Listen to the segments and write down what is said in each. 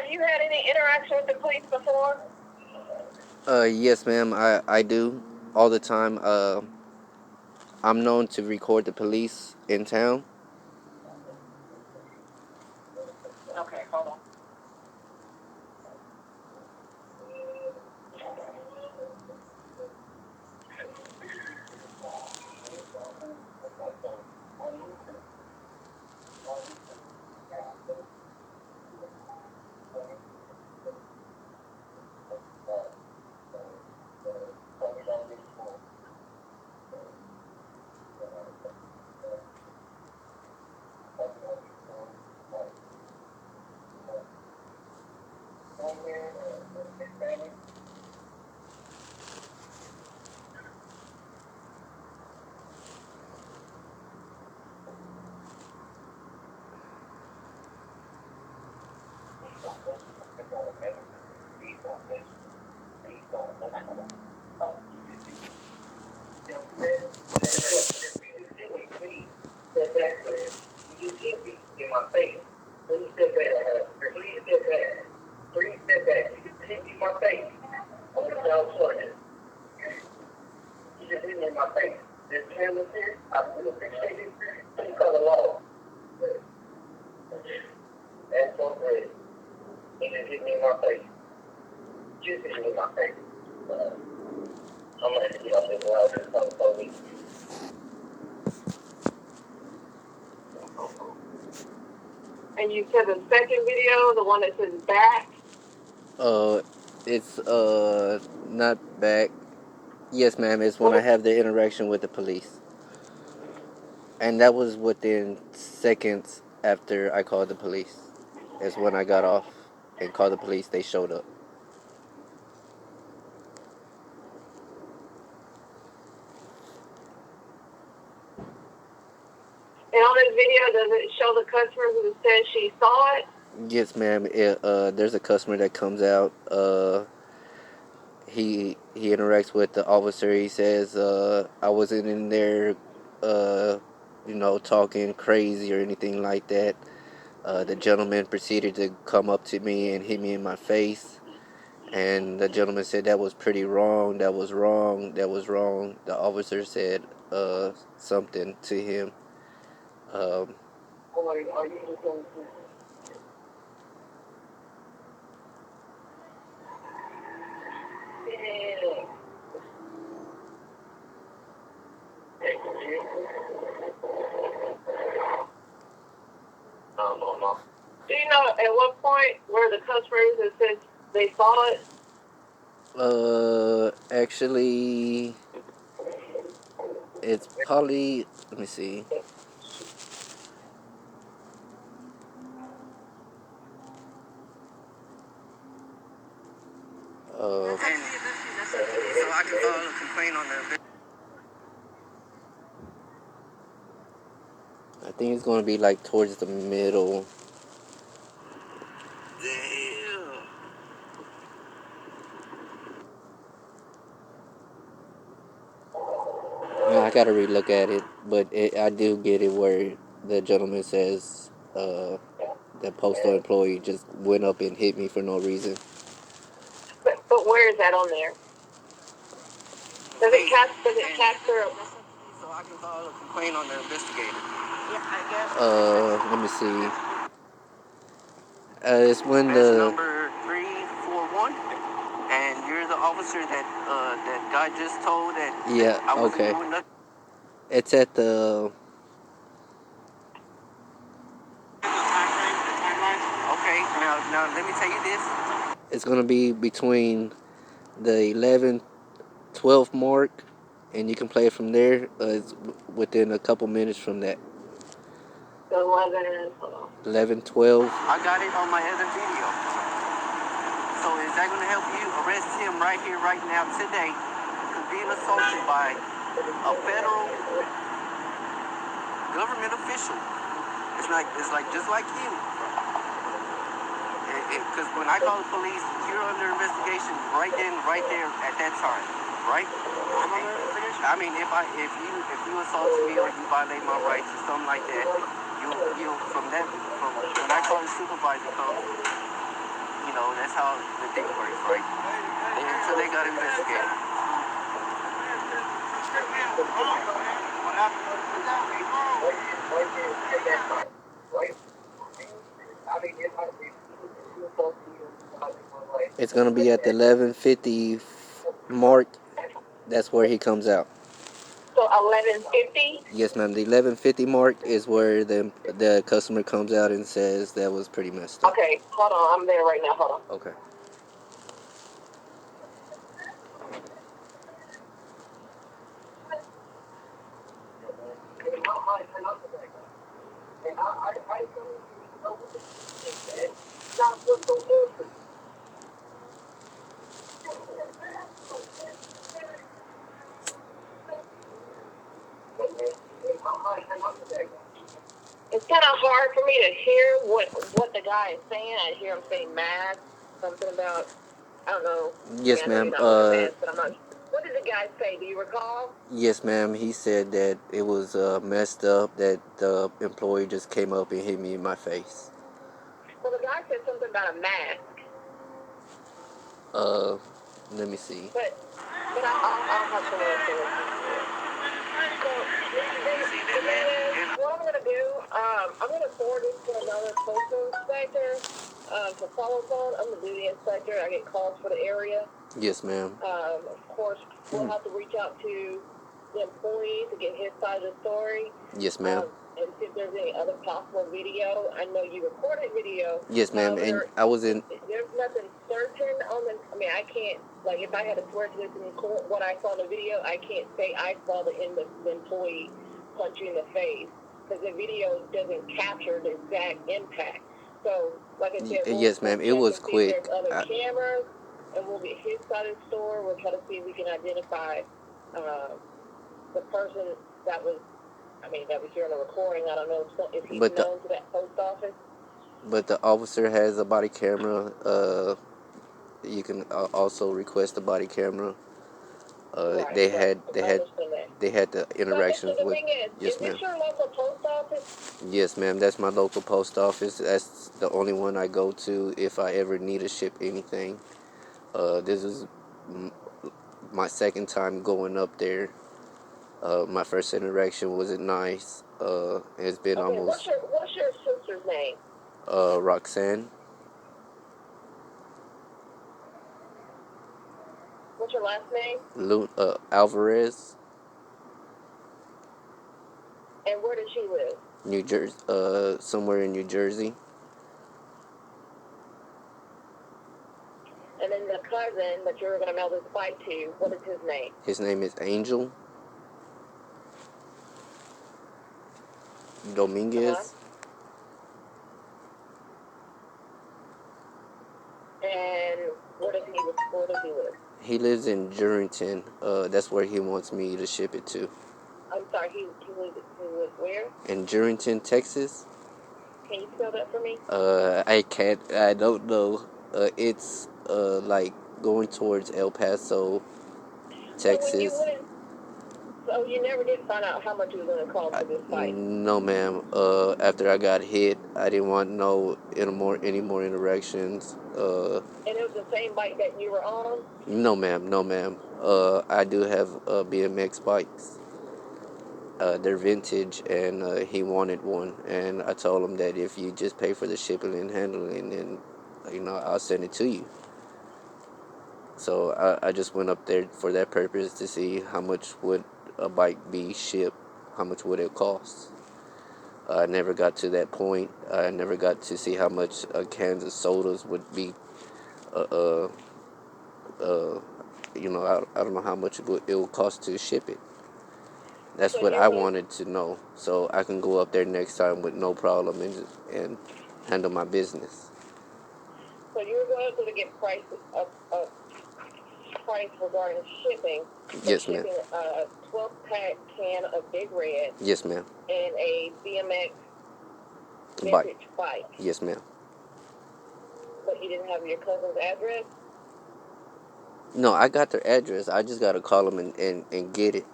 Have you had any interaction with the police before? Yes, ma'am. I do all the time. I'm known to record the police in town. Okay, hold on. You hit me in my face. Please step back. Please step back. Please step back. You just hit me in my face. I'm gonna tell Sergeant. You just hit me in my face. This camera here, I really appreciate it. Please call the law. That's so great. You just hit me in my face. Just hit me in my face. I'm gonna have to get off this loud and call the police. And you said the second video, the one that says back. Uh, it's not back. Yes, ma'am. It's when What I was have the interaction with the police, and that was within seconds after I called the police. Is when I got off and called the police. They showed up. and on this video, does it show the customer who says she saw it? Yes, ma'am. There's a customer that comes out. He interacts with the officer. He says, "I wasn't in there, uh, talking crazy or anything like that." The gentleman proceeded to come up to me and hit me in my face, and the gentleman said that was pretty wrong. That was wrong. That was wrong. The officer said something to him. Um, Or are you just going to? Do you know at what point where the customer is that says they saw it? actually, it's probably. Let me see. Uh, so I can file a complaint on the. I think it's gonna be like towards the middle. Damn. I gotta relook at it, but I do get it where the gentleman says the postal employee just went up and hit me for no reason. But where is that on there? Does it capture? So I can file a complaint on the investigator. Yeah, I guess. Let me see. It's when That's the number 341, and you're the officer that that guy just told that, yeah, I wasn't okay. doing nothing. It's at the Okay, now let me tell you this. it's gonna be between the 11-12 mark, and you can play it from there. It's within a couple minutes from that. The 11. 11-12. I got it on my other video. So is that going to help you arrest him right here, right now, today, for being assaulted by a federal government official? It's like just like you. Because when I call the police, you're under investigation right then, right there at that time, right? I mean, if you assault me or you violate my rights or something like that, you from when I call the supervisor comes, that's how the thing works, right? So they got to investigate. It's gonna be at the 11:50 mark. That's where he comes out. So 11:50. Yes, ma'am. The 11:50 mark is where the customer comes out and says that was pretty messed up. Okay, hold on. I'm there right now. Hold on. Okay. It's kind of hard for me to hear what the guy is saying. I hear him saying math, something about, I don't know. Yes, I know you're ma'am. not wearing math, but I'm not. What did the guy say? Do you recall? Yes, ma'am. He said that it was messed up. That the employee just came up and hit me in my face. Well, the guy said something about a mask. Let me see. But I'll have to listen to it. So the thing is, what I'm gonna do, I'm gonna forward this to another postal inspector to follow on. I'm gonna do the inspector. I get calls for the area. Yes, ma'am. Of course, we'll have to reach out to the employee to get his side of the story. Yes, ma'am. And see if there's any other possible video. I know you recorded video. Yes, ma'am. And I was in. There's nothing certain on the. I mean, I can't. Like, if I had to swear to this in court, what I saw in the video, I can't say I saw the employee punch you in the face because the video doesn't capture the exact impact. So, like I said, Yes, ma'am. It was quick. There's other cameras, and we'll get his side of the story. We'll try to see if we can identify the person that was. I mean, that was here in the recording. I don't know if he's known to that post office. But the officer has a body camera. You can also request a body camera. Right, they had the interactions so the with. thing is Yes, ma'am. this your local post office? Yes, ma'am. That's my local post office. That's the only one I go to if I ever need to ship anything. This is my second time going up there. My first interaction wasn't nice. It's been almost. What's your sister's name? Roxanne. What's your last name? Alvarez. And where does she live? New Jersey. Somewhere in New Jersey. And then the cousin that you're gonna mail this bike to, what is his name? His name is Angel Dominguez. And where does he live? He lives in Jurington. That's where he wants me to ship it to. I'm sorry, he lives where? In Jurington, Texas. Can you spell that for me? I can't. I don't know. It's like going towards El Paso, Texas. So you never did find out how much it was going to cost for this fight? No, ma'am. After I got hit, I didn't want any more interactions. And it was the same bike that you were on? No, ma'am. No, ma'am. I do have BMX bikes. They're vintage, and he wanted one, and I told him that if you just pay for the shipping and handling, then I'll send it to you. So I just went up there for that purpose to see how much would a bike be shipped, how much would it cost. I never got to that point. I never got to see how much cans of sodas would be. Uh, I don't know how much it would cost to ship it. That's what I wanted to know, so I can go up there next time with no problem and handle my business. So you were going to get price regarding shipping. Yes, ma'am. Shipping a 12-pack can of Big Red. Yes, ma'am. And a BMX vintage bike. Yes, ma'am. But you didn't have your cousin's address? No, I got their address. I just got to call them and get it.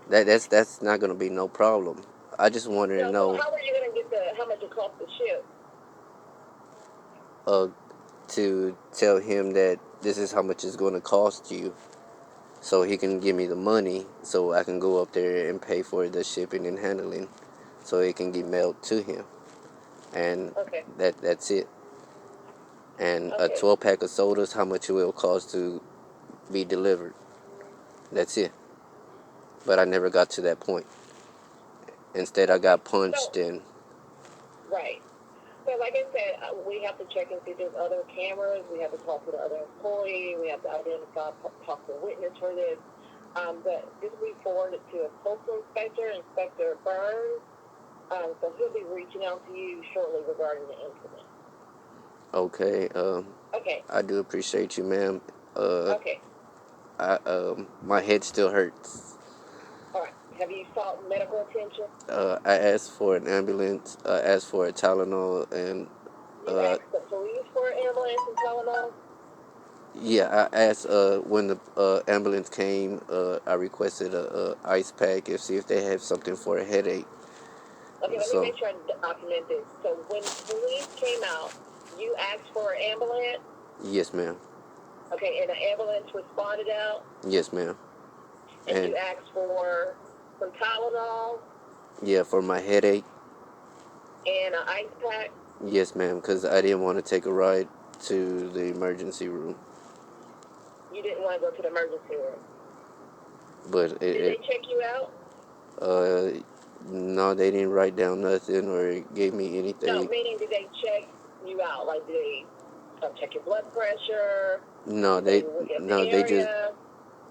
That's not going to be no problem. I just wanted to know. So how are you going to get how much it cost to ship? to tell him that this is how much it's going to cost you, so he can give me the money so I can go up there and pay for the shipping and handling, so it can get mailed to him, and Okay. that's it. And a Okay. 12 pack of sodas, how much it will cost to be delivered. That's it. But I never got to that point. Instead, I Okay. got punched So, and right. So, like I said, we have to check and see if there's other cameras. We have to talk to the other employee. We have to identify possible witness for this. But this will be forwarded to a postal inspector, Inspector Burns. So he'll be reaching out to you shortly regarding the incident. okay. Okay. I do appreciate you, ma'am. Uh, Okay. my head still hurts. All right. Have you sought medical attention? I asked for an ambulance. I asked for a Tylenol, and You uh, asked the police for an ambulance and Tylenol? yeah, I asked when the ambulance came. I requested a ice pack and see if they have something for a headache. Okay, let me So make sure I document this. So when police came out, you asked for an ambulance? yes, ma'am. Okay, and the ambulance responded out, Yes, ma'am. and And you asked for some Tylenol yeah, for my headache. and an ice pack. Yes, ma'am. Because I didn't want to take a ride to the emergency room. You didn't want to go to the emergency room. But Did they check you out? uh, no, they didn't write down nothing or gave me No, anything. meaning did they check you out? Like, did they check your blood pressure? No, Did they look at the they just area?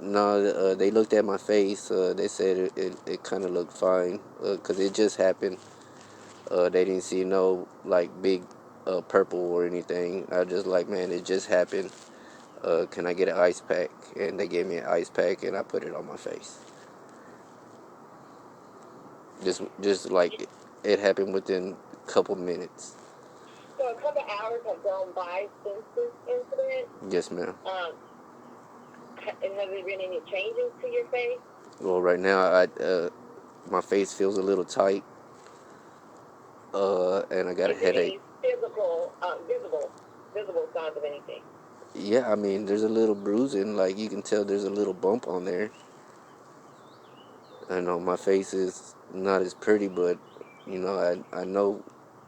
no. They looked at my face. They said it kind of looked fine. Cause it just happened. They didn't see no like big purple or anything. I just like, man, it just happened. Can I get an ice pack? And they gave me an ice pack, and I put it on my face. Just like it happened within a couple minutes. So a couple hours have gone by since this incident. Yes, ma'am. And has there been any changes to your face? Well, right now, my face feels a little tight, and I got a Is there headache. any visible signs of anything? Yeah, I mean, there's a little bruising. Like you can tell, there's a little bump on there. I know my face is not as pretty, but I know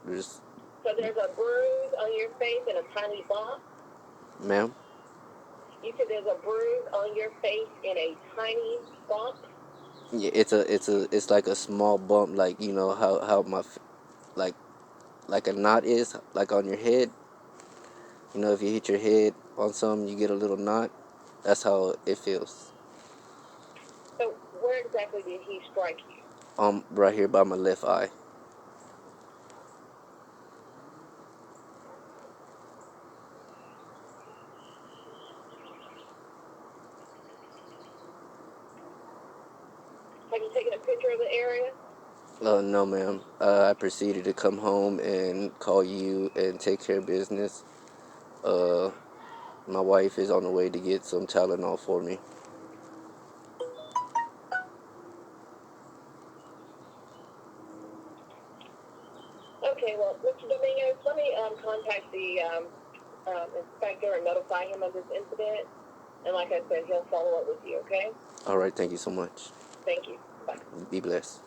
there's, So there's a bruise on your face and a tiny bump. ma'am. You said there's a bruise on your face and a tiny bump. Yeah, it's like a small bump, like how like like a knot is like on your head. If you hit your head on something, you get a little knot. That's how it feels. So where exactly did he strike you? Right here by my left eye. Have you taken a picture of the area? No, ma'am. I proceeded to come home and call you and take care of business. Uh, my wife is on the way to get some Tylenol for me. Okay, well, Mr. Dominguez, let me contact the inspector and notify him of this incident. And like I said, he'll follow up with you, okay? All right, thank you so much. Thank you. Bye. Be blessed.